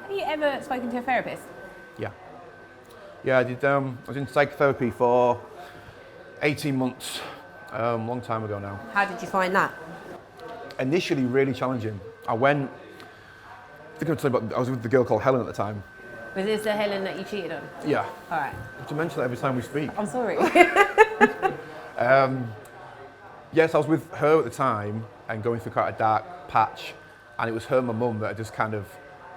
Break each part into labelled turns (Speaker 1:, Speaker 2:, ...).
Speaker 1: Have you ever spoken to a therapist?
Speaker 2: Yeah. Yeah, I did. I was in psychotherapy for 18 months, long time ago now.
Speaker 1: How did you find that?
Speaker 2: Initially, really challenging. I was with the girl called Helen at the time.
Speaker 1: Was this the Helen that you cheated on?
Speaker 2: Yeah.
Speaker 1: All right.
Speaker 2: To mention that every time we speak.
Speaker 1: I'm sorry.
Speaker 2: Yes, I was with her at the time and going through quite a dark patch, and it was her and my mum that had just kind of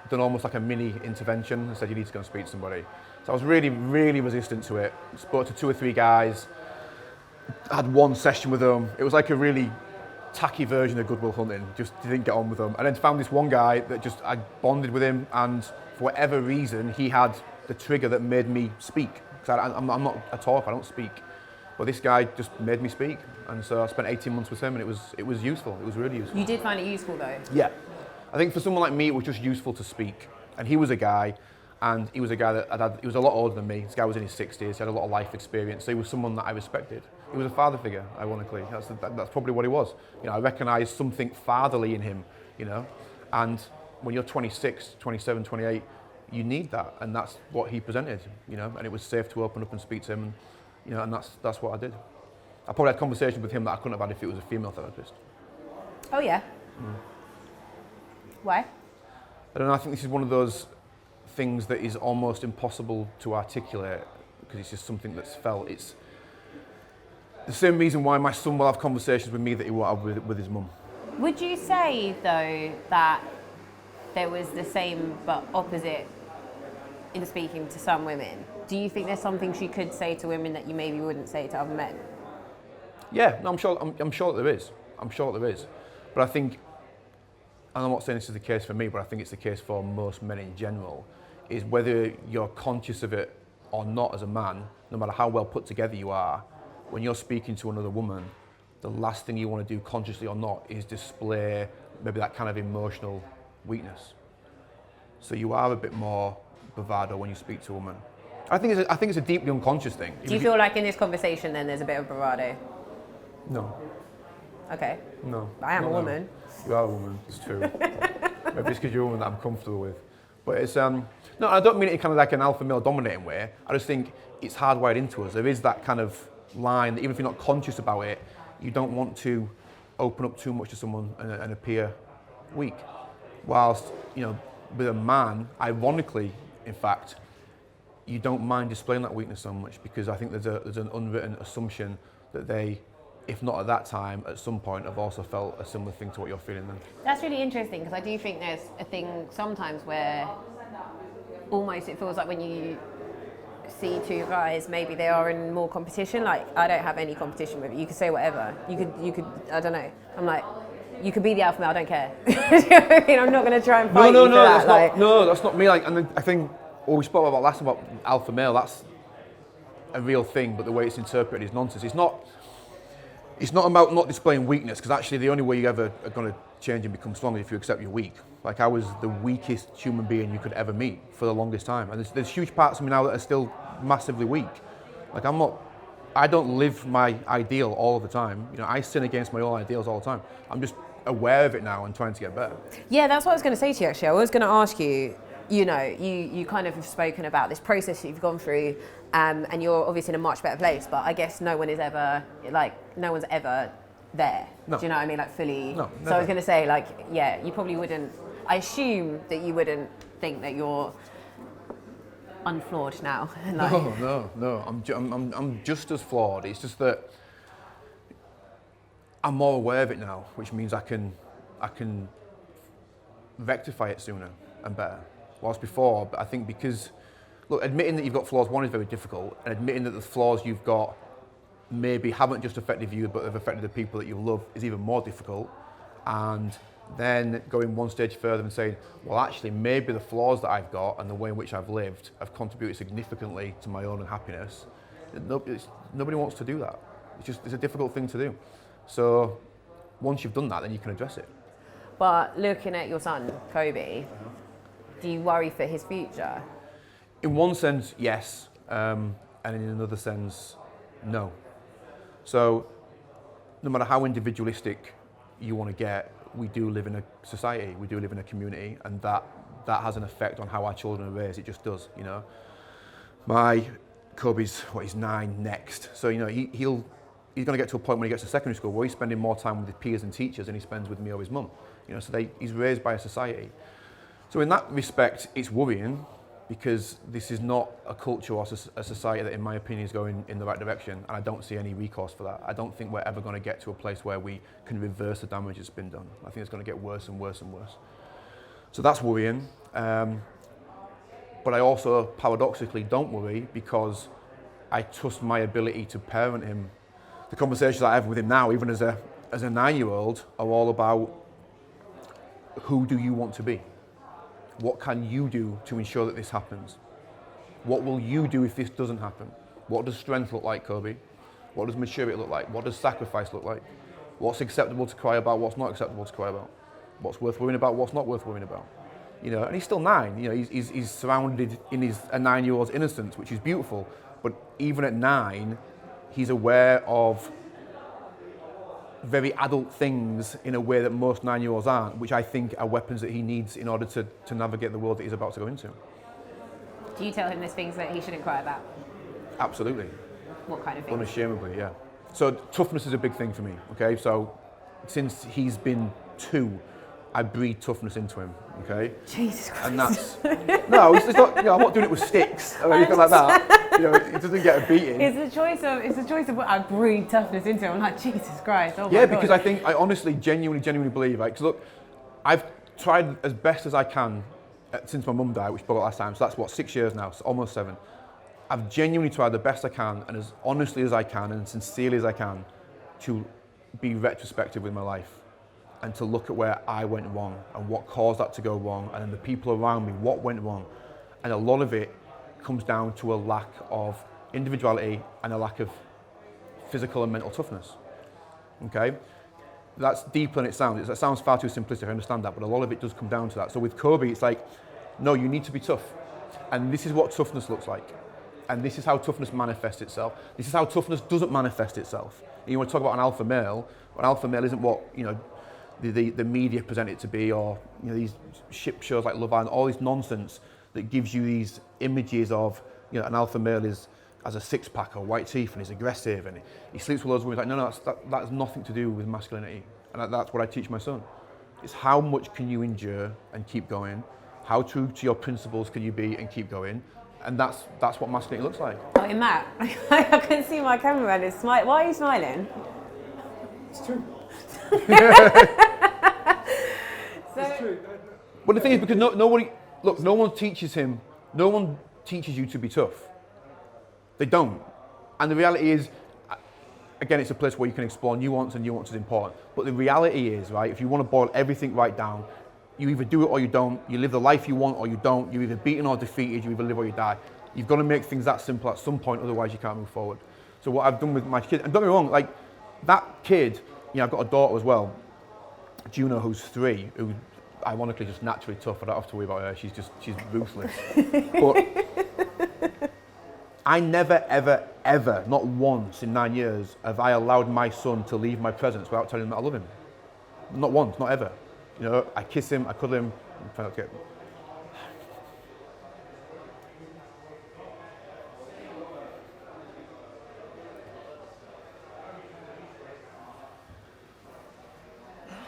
Speaker 2: done almost like a mini intervention and said, you need to go and speak to somebody. So I was really, really resistant to it. Spoke to 2 or 3 guys, had one session with them. It was like a really tacky version of Good Will Hunting, just didn't get on with them. And then found this one guy that just, I bonded with him, and for whatever reason, he had the trigger that made me speak. Because I'm not a talker, I don't speak. But this guy just made me speak. And so I spent 18 months with him, and it was useful. It was really useful.
Speaker 1: You did find it useful though?
Speaker 2: Yeah. I think for someone like me, it was just useful to speak. And he was a guy, and he was a guy that he was a lot older than me. This guy was in his 60s, he had a lot of life experience, so he was someone that I respected. He was a father figure, ironically. That's probably what he was. You know, I recognised something fatherly in him, you know. And when you're 26, 27, 28, you need that, and that's what he presented, you know. And it was safe to open up and speak to him, and, you know, and that's what I did. I probably had conversations with him that I couldn't have had if it was a female therapist.
Speaker 1: Oh yeah. Why?
Speaker 2: I don't know, I think this is one of those things that is almost impossible to articulate because it's just something that's felt. It's the same reason why my son will have conversations with me that he won't have with his mum.
Speaker 1: Would you say though that there was the same but opposite in speaking to some women? Do you think there's some things you could say to women that you maybe wouldn't say to other men?
Speaker 2: Yeah, no, I'm sure that there is. I'm sure that there is. But I think, and I'm not saying this is the case for me, but I think it's the case for most men in general, is whether you're conscious of it or not as a man, no matter how well put together you are, when you're speaking to another woman, the last thing you want to do, consciously or not, is display maybe that kind of emotional weakness. So you are a bit more bravado when you speak to a woman. I think it's a deeply unconscious thing.
Speaker 1: Do you feel like in this conversation then there's a bit of bravado?
Speaker 2: No.
Speaker 1: Okay.
Speaker 2: No.
Speaker 1: I am a woman.
Speaker 2: You are a woman, it's true. Maybe it's because you're a woman that I'm comfortable with. But it's, no, I don't mean it in kind of like an alpha male dominating way. I just think it's hardwired into us. There is that kind of line that even if you're not conscious about it, you don't want to open up too much to someone and appear weak. Whilst, you know, with a man, ironically, in fact, you don't mind displaying that weakness so much because I think there's an unwritten assumption that they, if not at that time, at some point have also felt a similar thing to what you're feeling then.
Speaker 1: That's really interesting because I do think there's a thing sometimes where almost it feels like when you see 2 guys, maybe they are in more competition. Like, I don't have any competition with you. You could say whatever. You could, I don't know. I'm like, you could be the alpha male, I don't care. You know what I mean? I'm not going to try and fight you for that.
Speaker 2: That's not me. Like, and I think what we spoke about last about alpha male, that's a real thing, but the way it's interpreted is nonsense. It's not about not displaying weakness, because actually the only way you ever are going to change and become strong is if you accept you're weak. Like, I was the weakest human being you could ever meet for the longest time. And there's huge parts of me now that are still massively weak. Like, I don't live my ideal all the time. You know, I sin against my own ideals all the time. I'm just aware of it now and trying to get better.
Speaker 1: Yeah, that's what I was going to say to you actually. I was going to ask you, you know, you kind of have spoken about this process that you've gone through, and you're obviously in a much better place, but I guess no one's ever there.
Speaker 2: No.
Speaker 1: Do you know what I mean? Like, fully.
Speaker 2: No,
Speaker 1: so I was going to say, like, yeah, you probably wouldn't, I assume that you wouldn't think that you're unflawed now. Like,
Speaker 2: No. I'm just as flawed. It's just that I'm more aware of it now, which means I can rectify it sooner and better. Whilst before, I think because, look, admitting that you've got flaws, one, is very difficult, and admitting that the flaws you've got maybe haven't just affected you, but have affected the people that you love is even more difficult. And then going one stage further and saying, well, actually, maybe the flaws that I've got and the way in which I've lived have contributed significantly to my own unhappiness. Nobody wants to do that. It's a difficult thing to do. So once you've done that, then you can address it.
Speaker 1: but looking at your son, Kobe, do you worry for his future?
Speaker 2: In one sense, yes, and in another sense, no. So no matter how individualistic you want to get, we do live in a society, we do live in a community, and that that has an effect on how our children are raised. It just does, you know. My Kobe's, he's 9 next. So, you know, he's going to get to a point when he gets to secondary school where he's spending more time with his peers and teachers than he spends with me or his mum. You know, so he's raised by a society. So in that respect, it's worrying, because this is not a culture or a society that, in my opinion, is going in the right direction, and I don't see any recourse for that. I don't think we're ever going to get to a place where we can reverse the damage that's been done. I think it's going to get worse and worse and worse. So that's worrying. But I also, paradoxically, don't worry, because I trust my ability to parent him. The conversations I have with him now, even as a 9-year-old, are all about, who do you want to be? What can you do to ensure that this happens? What will you do if this doesn't happen? What does strength look like, Kobe? What does maturity look like? What does sacrifice look like? What's acceptable to cry about? What's not acceptable to cry about? What's worth worrying about? What's not worth worrying about? You know, and he's still 9. You know, he's surrounded in a 9-year-old's innocence, which is beautiful. But even at 9, he's aware of very adult things in a way that most 9-year-olds aren't, which I think are weapons that he needs in order to navigate the world that he's about to go into.
Speaker 1: Do you tell him there's things that he shouldn't cry about?
Speaker 2: Absolutely.
Speaker 1: What kind of things?
Speaker 2: Unashamedly, yeah. So toughness is a big thing for me, okay? So since he's been 2, I breed toughness into him, okay?
Speaker 1: Jesus Christ.
Speaker 2: And that's, no, it's not, you know, I'm not doing it with sticks or anything like that. You know, it doesn't get a beating.
Speaker 1: It's a choice of what I breed toughness into. I'm like, Jesus Christ, oh my God.
Speaker 2: Yeah, because I honestly, genuinely believe, right? Because look, I've tried as best as I can since my mum died, which spoke last time, so that's what, 6 years now, so almost 7. I've genuinely tried the best I can, and as honestly as I can, and sincerely as I can, to be retrospective with my life, and to look at where I went wrong, and what caused that to go wrong, and then the people around me, what went wrong. And a lot of it comes down to a lack of individuality and a lack of physical and mental toughness, okay? That's deeper than it sounds. It sounds far too simplistic, I understand that, but a lot of it does come down to that. So with Kobe, it's like, no, you need to be tough. And this is what toughness looks like. And this is how toughness manifests itself. This is how toughness doesn't manifest itself. And you want to talk about an alpha male, well, an alpha male isn't what, you know, the media present it to be, or, you know, these ship shows like Love Island, all this nonsense that gives you these images of, you know, an alpha male has a 6-pack or white teeth and he's aggressive and he sleeps with loads of women. Like, no, that has nothing to do with masculinity. And that's what I teach my son. It's how much can you endure and keep going? How true to your principles can you be and keep going? And that's what masculinity looks like.
Speaker 1: Oh, hey, Matt, I can see my cameraman is smiling. Why are you smiling?
Speaker 3: It's true.
Speaker 1: It's
Speaker 3: true.
Speaker 2: But the thing is, because no one teaches you to be tough. They don't. And the reality is, again, it's a place where you can explore nuance, and nuance is important. But the reality is, right, if you want to boil everything right down, you either do it or you don't. You live the life you want or you don't. You're either beaten or defeated. You either live or you die. You've got to make things that simple at some point, otherwise you can't move forward. So what I've done with my kids, and don't get me wrong, like that kid, you know, I've got a daughter as well, Juno, who's 3, who ironically just naturally tough. I don't have to worry about her. She's ruthless. But I never, ever, not once in 9 years have I allowed my son to leave my presence without telling him that I love him. Not once, not ever. You know, I kiss him, I cuddle him, I'm trying not to get...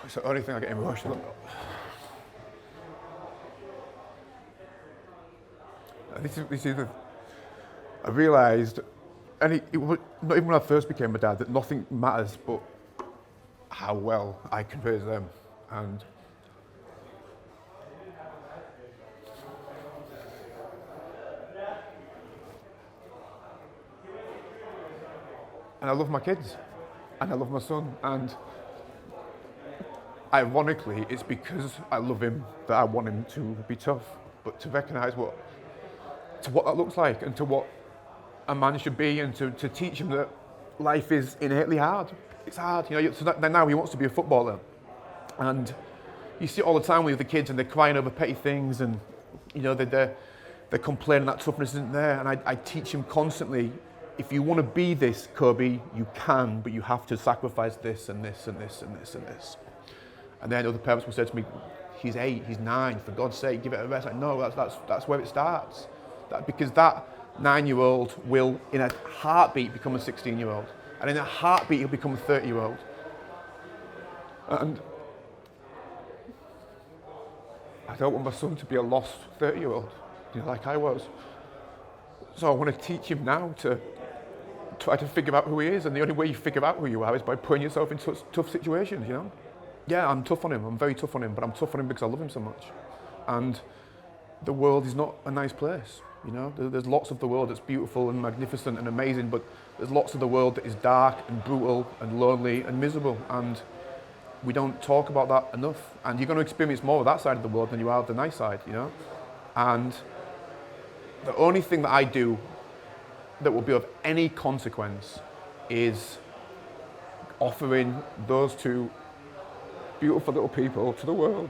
Speaker 2: It's the only thing I get emotional about. This is I realised, and it was not even when I first became a dad, that nothing matters but how well I can raise them. And I love my kids, and I love my son, and ironically, it's because I love him that I want him to be tough, but to recognise what that looks like, and to what a man should be, and to teach him that life is innately hard. It's hard, you know. So now he wants to be a footballer, and you see it all the time with the kids, and they're crying over petty things, and you know they're complaining that toughness isn't there. And I teach him constantly, if you want to be this, Kobe, you can, but you have to sacrifice this and this and this and this and this. And then other parents will say to me, he's 8, he's 9, for God's sake, give it a rest. Like, no, that's where it starts. Because that 9-year-old will, in a heartbeat, become a 16-year-old. And in a heartbeat, he'll become a 30-year-old. And I don't want my son to be a lost 30-year-old, like I was. So I want to teach him now to try to figure out who he is, and the only way you figure out who you are is by putting yourself in tough situations, Yeah, I'm tough on him, I'm very tough on him, but I'm tough on him because I love him so much. And the world is not a nice place, There's lots of the world that's beautiful and magnificent and amazing, but there's lots of the world that is dark and brutal and lonely and miserable, and we don't talk about that enough. And you're going to experience more of that side of the world than you are of the nice side, And the only thing that I do that will be of any consequence is offering those two beautiful little people to the world,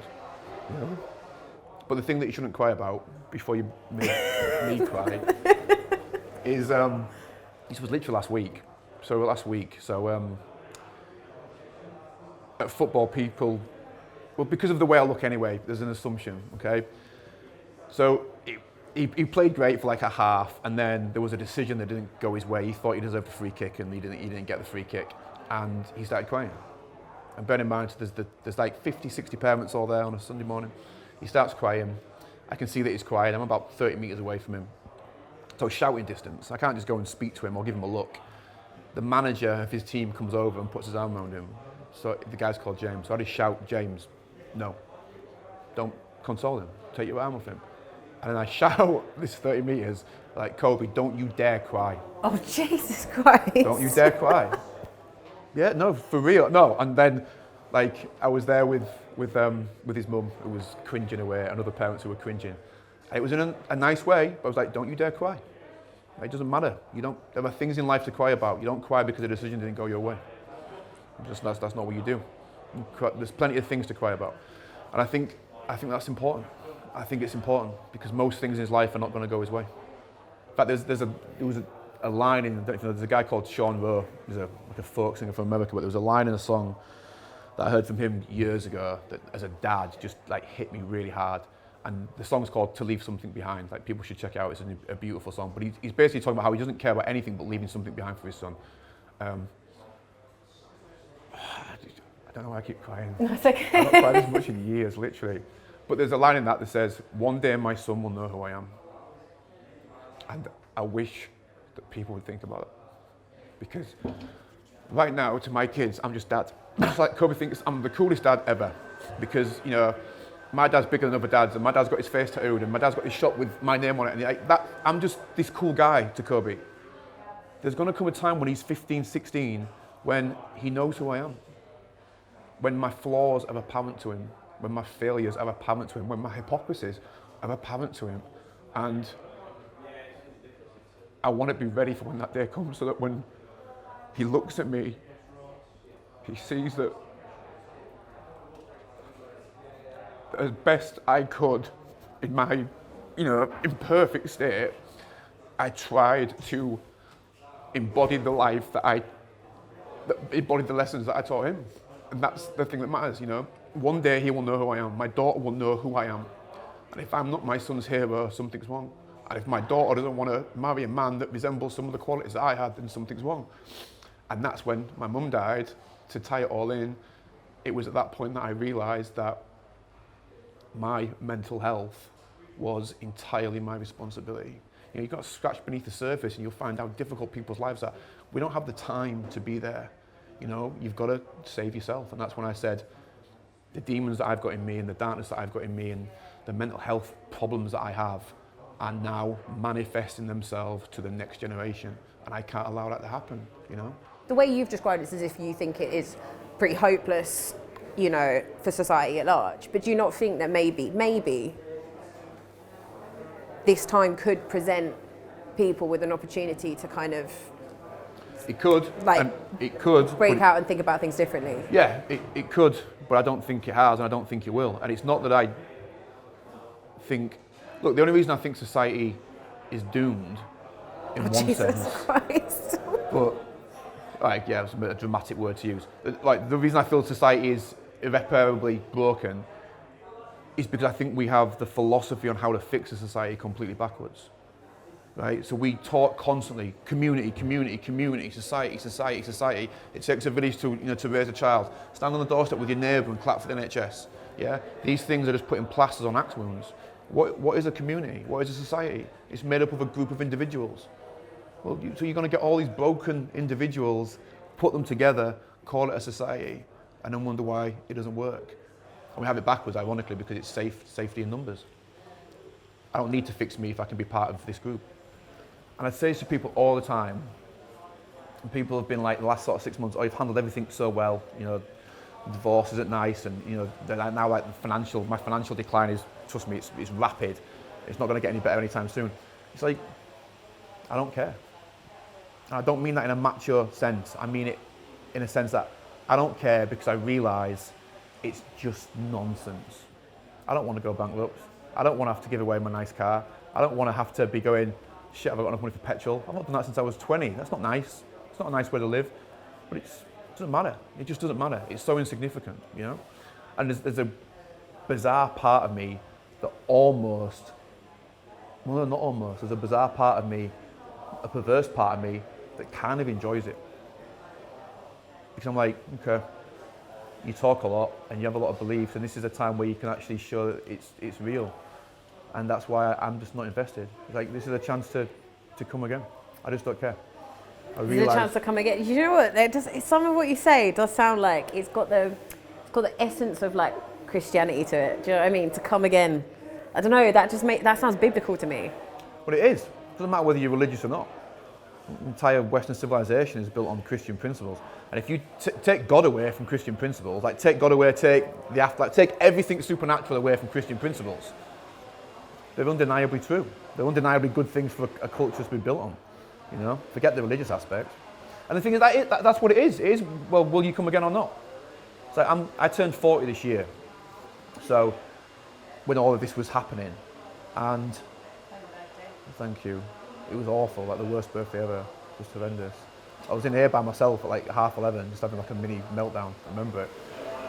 Speaker 2: But the thing that you shouldn't cry about before you make me cry is, this was literally last week. At football, people, well, because of the way I look anyway, there's an assumption, okay? So he played great for like a half, and then there was a decision that didn't go his way. He thought he deserved a free kick, and he didn't get the free kick, and he started crying. And bear in mind, there's like 50, 60 parents all there on a Sunday morning. He starts crying. I can see that he's crying. I'm about 30 metres away from him. So shouting distance. I can't just go and speak to him or give him a look. The manager of his team comes over and puts his arm around him. So the guy's called James. So I just shout, James, no. Don't console him. Take your arm off him. And then I shout this 30 metres, like, Kobe, don't you dare cry.
Speaker 1: Oh, Jesus Christ.
Speaker 2: Don't you dare cry. Yeah, no, for real, no. And then, like, I was there with his mum, who was cringing away, and other parents who were cringing. And it was in a nice way, but I was like, don't you dare cry. It doesn't matter. There are things in life to cry about. You don't cry because a decision didn't go your way. That's not what you do. There's plenty of things to cry about. And I think that's important. I think it's important because most things in his life are not going to go his way. In fact, there was a line in, there's a guy called Sean Rowe, he's like a folk singer from America, but there was a line in a song that I heard from him years ago that as a dad just like hit me really hard. And the song's called To Leave Something Behind. Like, people should check it out, it's a beautiful song. But he's basically talking about how he doesn't care about anything but leaving something behind for his son. I don't know why I keep crying.
Speaker 1: That's okay.
Speaker 2: I've not cried as much in years, literally. But there's a line in that says, one day my son will know who I am. And I wish that people would think about it. Because right now, to my kids, I'm just dad. It's like Kobe thinks I'm the coolest dad ever. Because, my dad's bigger than other dads, and my dad's got his face tattooed, and my dad's got his shop with my name on it. And like that, I'm just this cool guy to Kobe. There's going to come a time when he's 15, 16, when he knows who I am. When my flaws are apparent to him, when my failures are apparent to him, when my hypocrisies are apparent to him. And I want to be ready for when that day comes, so that when he looks at me, he sees that as best I could in my, imperfect state, I tried to embody the life that embodied the lessons that I taught him. And that's the thing that matters, One day he will know who I am. My daughter will know who I am. And if I'm not my son's hero, something's wrong. And if my daughter doesn't want to marry a man that resembles some of the qualities that I had, then something's wrong. And that's when my mum died. To tie it all in, it was at that point that I realised that my mental health was entirely my responsibility. You've got to scratch beneath the surface and you'll find how difficult people's lives are. We don't have the time to be there. You've got to save yourself. And that's when I said, the demons that I've got in me and the darkness that I've got in me and the mental health problems that I have are now manifesting themselves to the next generation. And I can't allow that to happen,
Speaker 1: The way you've described it is as if you think it is pretty hopeless, for society at large. But do you not think that maybe this time could present people with an opportunity to kind of...
Speaker 2: It could,
Speaker 1: break out and think about things differently?
Speaker 2: Yeah, it could, but I don't think it has, and I don't think it will. And it's not that I think... Look, the only reason I think society is doomed, in one
Speaker 1: Jesus
Speaker 2: sense...
Speaker 1: Christ.
Speaker 2: But, it's a bit of a dramatic word to use. The reason I feel society is irreparably broken is because I think we have the philosophy on how to fix a society completely backwards. Right? So we talk constantly, community, community, community, society, society, society. It takes a village to raise a child. Stand on the doorstep with your neighbour and clap for the NHS. Yeah? These things are just putting plasters on axe wounds. What is a community? What is a society? It's made up of a group of individuals. Well, so you're going to get all these broken individuals, put them together, call it a society, and then wonder why it doesn't work. And we have it backwards, ironically, because it's safety in numbers. I don't need to fix me if I can be part of this group. And I say this to people all the time, and people have been like, the last sort of 6 months, oh, you've handled everything so well, divorce isn't nice, and they're now like my financial decline is, trust me, it's rapid. It's not going to get any better anytime soon. It's like, I don't care. And I don't mean that in a macho sense. I mean it in a sense that I don't care because I realise it's just nonsense. I don't want to go bankrupt. I don't want to have to give away my nice car. I don't want to have to be going, shit, have I got enough money for petrol? I've not done that since I was 20. That's not nice. It's not a nice way to live. But it doesn't matter. It just doesn't matter. It's so insignificant, And there's a bizarre part of me that almost, well, not almost, there's a bizarre part of me, a perverse part of me that kind of enjoys it. Because I'm like, okay, you talk a lot and you have a lot of beliefs, and this is a time where you can actually show that it's real. And that's why I'm just not invested. It's like, this is a chance to come again. I just don't care.
Speaker 1: This is a chance to come again. You know what? Some of what you say does sound like it's got the essence of like Christianity to it. Do you know what I mean? To come again. I don't know. That sounds biblical to me.
Speaker 2: But it is. It doesn't matter whether you're religious or not. The entire Western civilization is built on Christian principles. And if you take God away from Christian principles, like take God away, take the afterlife, take everything supernatural away from Christian principles, they're undeniably true. They're undeniably good things for a culture to be built on. Forget the religious aspect. And the thing is, that's what it is. It is, well, will you come again or not? So I turned 40 this year. So when all of this was happening, and thank you. It was awful, like the worst birthday ever. Just horrendous. I was in here by myself at like 11:30, just having like a mini meltdown. I remember it.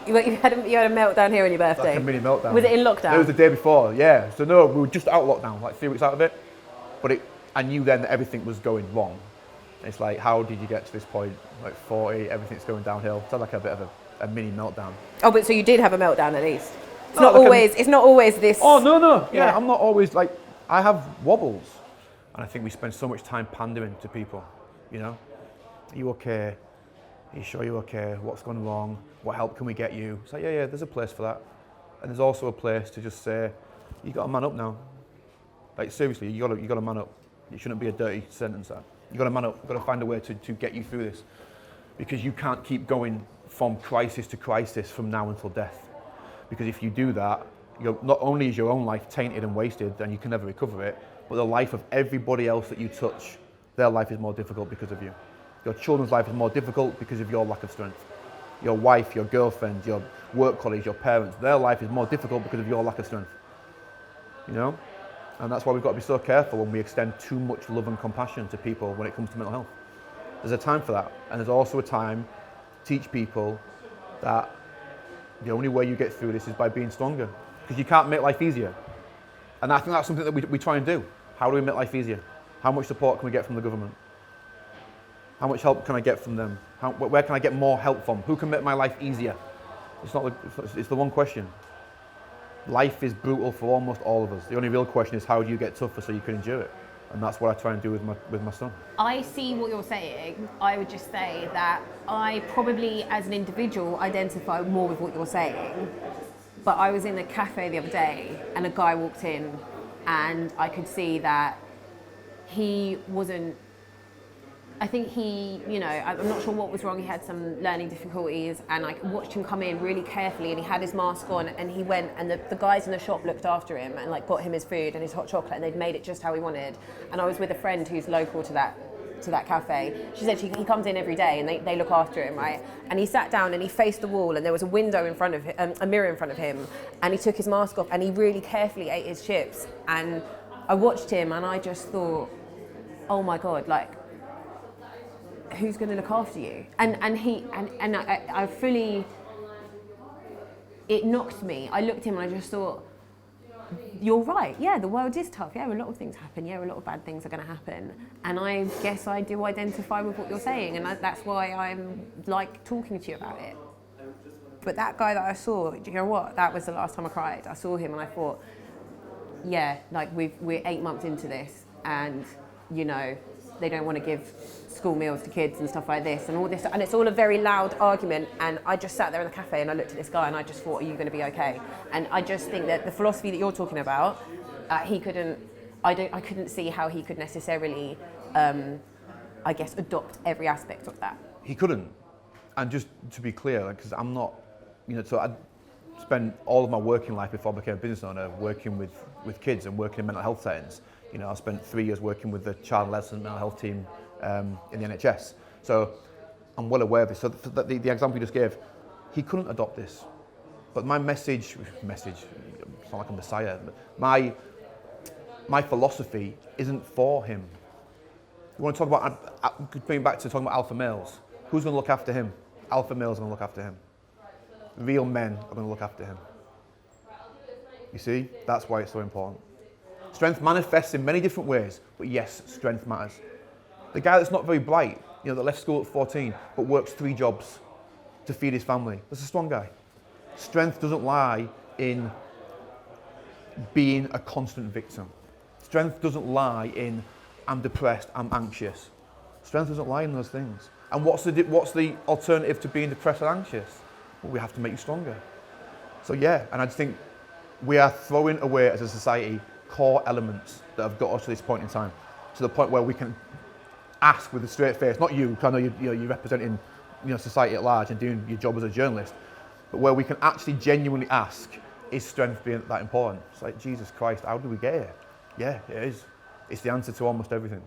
Speaker 1: You had a meltdown here on your birthday?
Speaker 2: Like a mini meltdown.
Speaker 1: Was it in lockdown?
Speaker 2: It was the day before, yeah. So no, we were just out of lockdown, like 3 weeks out of it. But I knew then that everything was going wrong. And it's like, how did you get to this point? Like 40, everything's going downhill. It's like a bit of a mini meltdown.
Speaker 1: Oh, but so you did have a meltdown at least? It's
Speaker 2: like
Speaker 1: not always this.
Speaker 2: Oh, no. Yeah, I'm not always like, I have wobbles. And I think we spend so much time pandering to people, Are you okay? Are you sure you're okay? What's gone wrong? What help can we get you? It's like, yeah, there's a place for that. And there's also a place to just say, you got to man up now. Like seriously, you got to man up. It shouldn't be a dirty sentence that. You got to man up. You got to find a way to get you through this. Because you can't keep going from crisis to crisis from now until death. Because if you do that, not only is your own life tainted and wasted and you can never recover it, but the life of everybody else that you touch, their life is more difficult because of you. Your children's life is more difficult because of your lack of strength. Your wife, your girlfriend, your work colleagues, your parents, their life is more difficult because of your lack of strength. And that's why we've got to be so careful when we extend too much love and compassion to people when it comes to mental health. There's a time for that. And there's also a time to teach people that the only way you get through this is by being stronger. Because you can't make life easier. And I think that's something that we try and do. How do we make life easier? How much support can we get from the government? How much help can I get from them? Where can I get more help from? Who can make my life easier? It's the one question. Life is brutal for almost all of us. The only real question is how do you get tougher so you can endure it? And that's what I try and do with my son.
Speaker 1: I see what you're saying. I would just say that I probably, as an individual, identify more with what you're saying. But I was in a cafe the other day and a guy walked in and I could see that he wasn't, I think I'm not sure what was wrong. He had some learning difficulties and I watched him come in really carefully and he had his mask on and he went and the guys in the shop looked after him and like got him his food and his hot chocolate and they'd made it just how he wanted. And I was with a friend who's local to that cafe. She said he comes in every day and they look after him, right? And he sat down and he faced the wall and there was a window in front of him, a mirror in front of him, and he took his mask off and he really carefully ate his chips. And I watched him and I just thought, oh my God, like, who's going to look after you? And I fully, it knocked me. I looked at him and I just thought, you're right. Yeah, the world is tough. Yeah, a lot of things happen. Yeah, a lot of bad things are going to happen. And I guess I do identify with what you're saying, and that's why I'm like talking to you about it. But that guy that I saw, do you know what? That was the last time I cried. I saw him and I thought, yeah, like we're 8 months into this, and you know, they don't want to give school meals to kids and stuff like this and all this, and it's all a very loud argument. And I just sat there in the cafe and I looked at this guy and I just thought, are you going to be okay? And I just think that the philosophy that you're talking about, I couldn't see how he could necessarily, I guess, adopt every aspect of that.
Speaker 2: He couldn't. And just to be clear, because I'm not, you know, so I spent all of my working life before I became a business owner working with kids and working in mental health settings. You know, I spent 3 years working with the child and adolescent mental health team in the NHS. So I'm well aware of this. So the example you just gave, he couldn't adopt this. But my message, it's not like a messiah, but my philosophy isn't for him. You want to talk about, going back to talking about alpha males, who's going to look after him? Alpha males are going to look after him. Real men are going to look after him. You see, that's why it's so important. Strength manifests in many different ways, but yes, strength matters. The guy that's not very bright, you know, that left school at 14, but works 3 jobs to feed his family, that's a strong guy. Strength doesn't lie in being a constant victim. Strength doesn't lie in, I'm depressed, I'm anxious. Strength doesn't lie in those things. And what's the alternative to being depressed and anxious? Well, we have to make you stronger. So yeah, and I just think we are throwing away as a society core elements that have got us to this point in time, to the point where we can ask with a straight face, not you, because I know you're representing, you know, society at large and doing your job as a journalist, but where we can actually genuinely ask, is strength being that important? It's like, Jesus Christ, how did we get here? Yeah, it is. It's the answer to almost everything.